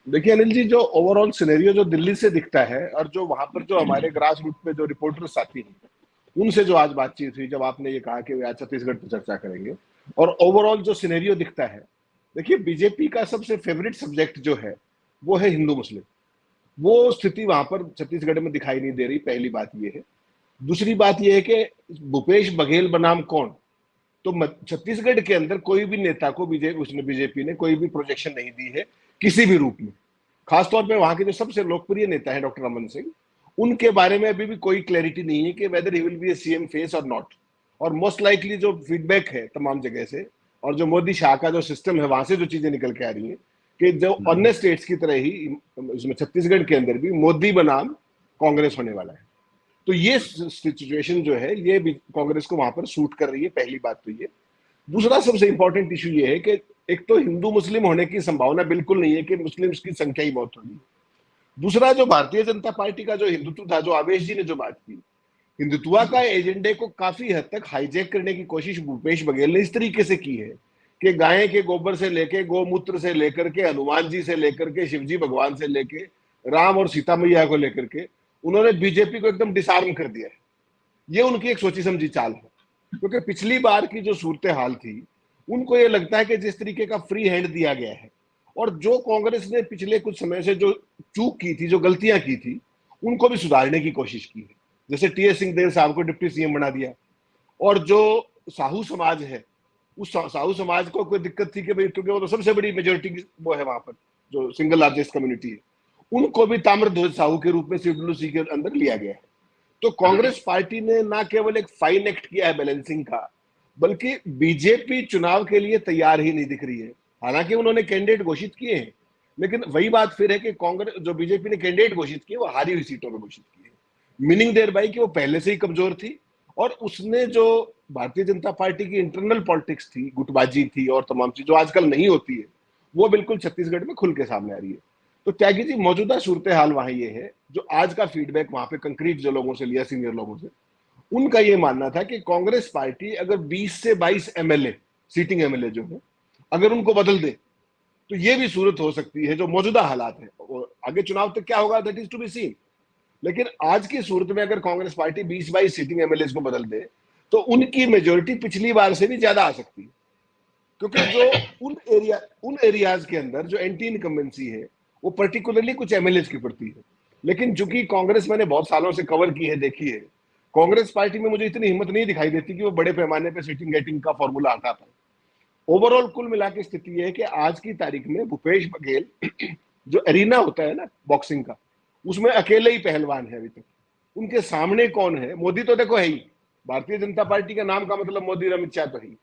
देखिए अनिल जी, जो overall scenario जो दिल्ली से दिखता है और जो वहां पर जो हमारे ग्रास रूट पे जो रिपोर्टर्स आती हैं उनसे जो आज बातचीत हुई, जब आपने ये कहा कि वे आज छत्तीसगढ़ पर चर्चा करेंगे, और ओवरऑल जो सिनेरियो दिखता है, देखिए बीजेपी का सबसे फेवरेट सब्जेक्ट जो है वो है हिंदू मुस्लिम। वो स्थिति वहां पर छत्तीसगढ़ में दिखाई नहीं दे रही, पहली बात ये है। दूसरी बात ये है कि भूपेश बघेल बनाम कौन, तो छत्तीसगढ़ के अंदर कोई भी नेता को बीजेपी ने कोई भी प्रोजेक्शन नहीं दी है किसी भी रूप में। खासतौर पे वहां के जो सबसे लोकप्रिय नेता है डॉक्टर रमन सिंह, उनके बारे में अभी भी कोई क्लैरिटी नहीं है कि weather he will be A CM face और नॉट। और मोस्ट लाइकली जो फीडबैक है तमाम जगह से, और जो मोदी शाह का जो सिस्टम है वहां से जो चीजें निकल के आ रही है, कि जो अन्य स्टेट्स की तरह ही इसमें छत्तीसगढ़ के अंदर भी मोदी बनाम कांग्रेस होने वाला है। तो ये सिचुएशन जो है ये भी कांग्रेस को वहां पर सूट कर रही है, पहली बात तो ये। दूसरा सबसे इंपॉर्टेंट इशू ये है कि एक तो हिंदू मुस्लिम होने की संभावना बिल्कुल नहीं है कि मुस्लिम्स की संख्या ही बहुत होगी। दूसरा, जो भारतीय जनता पार्टी का जो हिंदुत्व था, जो आवेश जी ने जो बात की, हिंदुत्व का एजेंडे को काफी हद तक हाईजैक करने की कोशिश भूपेश बघेल ने इस तरीके से की है कि गाय के गोबर से लेके, गौमूत्र से लेकर के, हनुमान जी से लेकर के, शिवजी भगवान से लेके, राम और सीता मैया को लेकर के उन्होंने बीजेपी को एकदम डिसआर्म कर दिया है। ये उनकी एक सोची समझी चाल है, क्योंकि पिछली बार की जो सूरत हाल थी, उनको ये लगता है कि जिस तरीके का फ्री हैंड दिया गया है, और जो कांग्रेस ने पिछले कुछ समय से जो चूक की थी, जो गलतियां की थी, उनको भी सुधारने की कोशिश की है। जैसे टीएस सिंहदेव साहब को डिप्टी सीएम बना दिया, और जो साहू समाज है, उस साहू समाज को कोई दिक्कत थी कि भाई, क्योंकि वो तो सबसे बड़ी मेजोरिटी वो है वहां पर, जो सिंगल लार्जेस्ट कम्युनिटी है, उनको भी ताम्रध्वज साहू के रूप में सीडब्ल्यूसी के अंदर लिया गया है। तो कांग्रेस पार्टी ने ना केवल एक फाइन एक्ट किया है बैलेंसिंग का, बल्कि बीजेपी चुनाव के लिए तैयार ही नहीं दिख रही है। हालांकि उन्होंने कैंडिडेट घोषित किए हैं, लेकिन वही बात फिर है कि कांग्रेस, जो बीजेपी ने कैंडिडेट घोषित किए, वो हारी हुई सीटों में घोषित किए, मीनिंग देयर बाई कि वो पहले से ही कमजोर थी। और उसने जो भारतीय जनता पार्टी की इंटरनल पॉलिटिक्स थी, गुटबाजी थी और तमाम चीज जो आजकल नहीं होती है, वो बिल्कुल छत्तीसगढ़ में खुल के सामने आ रही है। तो त्यागी जी, मौजूदा सूरत हाल वहां ये है, जो आज का फीडबैक वहां पे कंक्रीट जो लोगों से लिया, सीनियर लोगों से, उनका ये मानना था कि कांग्रेस पार्टी अगर 20 से 22 एमएलए, सीटिंग एमएलए जो है, अगर उनको बदल दे, तो ये भी सूरत हो सकती है जो मौजूदा हालात है। आगे चुनाव तक क्या होगा, that is to be seen. लेकिन आज की सूरत में अगर कांग्रेस पार्टी 20-22 सीटिंग एमएलए को बदल दे, तो उनकी मेजोरिटी पिछली बार से भी ज्यादा आ सकती है। क्योंकि जो उन एरियाज के अंदर जो एंटी इनकम्बेंसी है, वो पर्टिकुलरली कुछ एमएलए की पड़ती है। लेकिन चूंकि कांग्रेस मैंने बहुत सालों से कवर की है, देखी है, कांग्रेस पार्टी में मुझे इतनी हिम्मत नहीं दिखाई देती कि वो बड़े पैमाने पर सीटिंग गेटिंग का फॉर्मूला हटा पाए। ओवरऑल कुल मिला के स्थिति यह है कि आज की तारीख में भूपेश बघेल जो एरिना होता है ना बॉक्सिंग का, उसमें अकेले ही पहलवान है अभी तक। उनके सामने कौन है? मोदी तो देखो है ही, भारतीय जनता पार्टी का नाम का मतलब मोदी और अमित शाह तो है।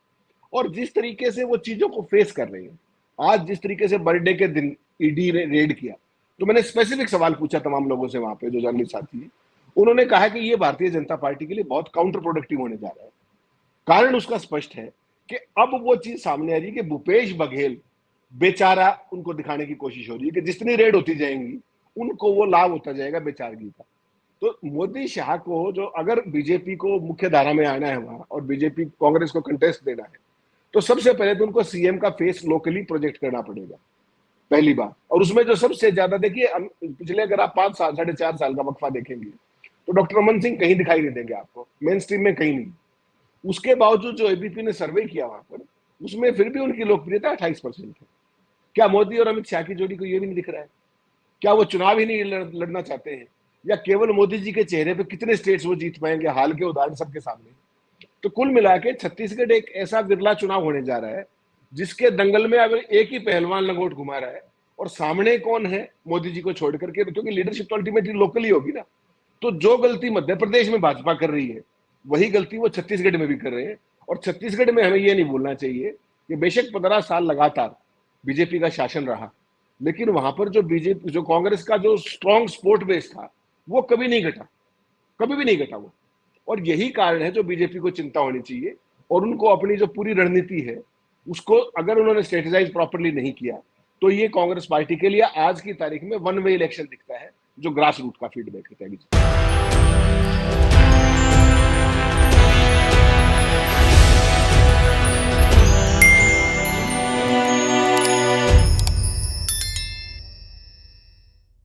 और जिस तरीके से वो चीजों को फेस कर रहे हैं, आज जिस तरीके से बर्थडे के दिन ईडी ने रेड किया, तो मैंने स्पेसिफिक सवाल पूछा तमाम लोगों से वहां पे जो जर्नलिस्ट साथी है, उन्होंने कहा कि ये भारतीय जनता पार्टी के लिए बहुत काउंटर प्रोडक्टिव होने जा रहा है। कारण उसका स्पष्ट है कि अब वो चीज सामने आ रही है कि भूपेश बघेल बेचारा, उनको दिखाने की कोशिश हो रही है कि जितनी रेड होती जाएंगी उनको वो लाभ होता जाएगा बेचारगी का। तो मोदी शाह को, जो अगर बीजेपी को मुख्य धारा में आना है वहां, और बीजेपी कांग्रेस को कंटेस्ट देना है, तो सबसे पहले तो उनको सीएम का फेस लोकली प्रोजेक्ट करना पड़ेगा, पहली बात। और उसमें जो सबसे ज्यादा, देखिए पिछले अगर आप 5 साल 4.5 साल का वक्फा देखेंगे, तो डॉक्टर रमन सिंह कहीं दिखाई नहीं देंगे आपको, मेन स्ट्रीम में कहीं नहीं। उसके बावजूद जो एबीपी ने सर्वे किया वहां पर, उसमें फिर भी उनकी लोकप्रियता 28% है। क्या मोदी और अमित शाह की जोड़ी को ये भी नहीं दिख रहा है? क्या वो चुनाव ही नहीं लड़ना चाहते हैं? या केवल मोदी जी के चेहरे पे कितने स्टेट्स वो जीत पाएंगे? हाल के उदाहरण सबके सामने। तो कुल मिला के छत्तीसगढ़ एक ऐसा बिरला चुनाव होने जा रहा है, जिसके दंगल में अब एक ही पहलवान लंगोट घुमा रहा है, और सामने कौन है मोदी जी को छोड़ करके, क्योंकि लीडरशिप तो अल्टीमेटली लोकल ही होगी ना। तो जो गलती मध्य प्रदेश में भाजपा कर रही है, वही गलती वो छत्तीसगढ़ में भी कर रहे हैं। और छत्तीसगढ़ में हमें यह नहीं भूलना चाहिए कि बेशक 15 साल लगातार बीजेपी का शासन रहा, लेकिन वहां पर जो बीजेपी, जो कांग्रेस का जो स्ट्रॉन्ग सपोर्ट बेस था, वो कभी नहीं घटा, कभी भी नहीं घटा वो। और यही कारण है जो बीजेपी को चिंता होनी चाहिए। और उनको अपनी जो पूरी रणनीति है, उसको अगर उन्होंने स्ट्रेटेजाइज प्रॉपरली नहीं किया, तो ये कांग्रेस पार्टी के लिए आज की तारीख में वन वे इलेक्शन दिखता है, जो ग्रास रूट का फीडबैक है।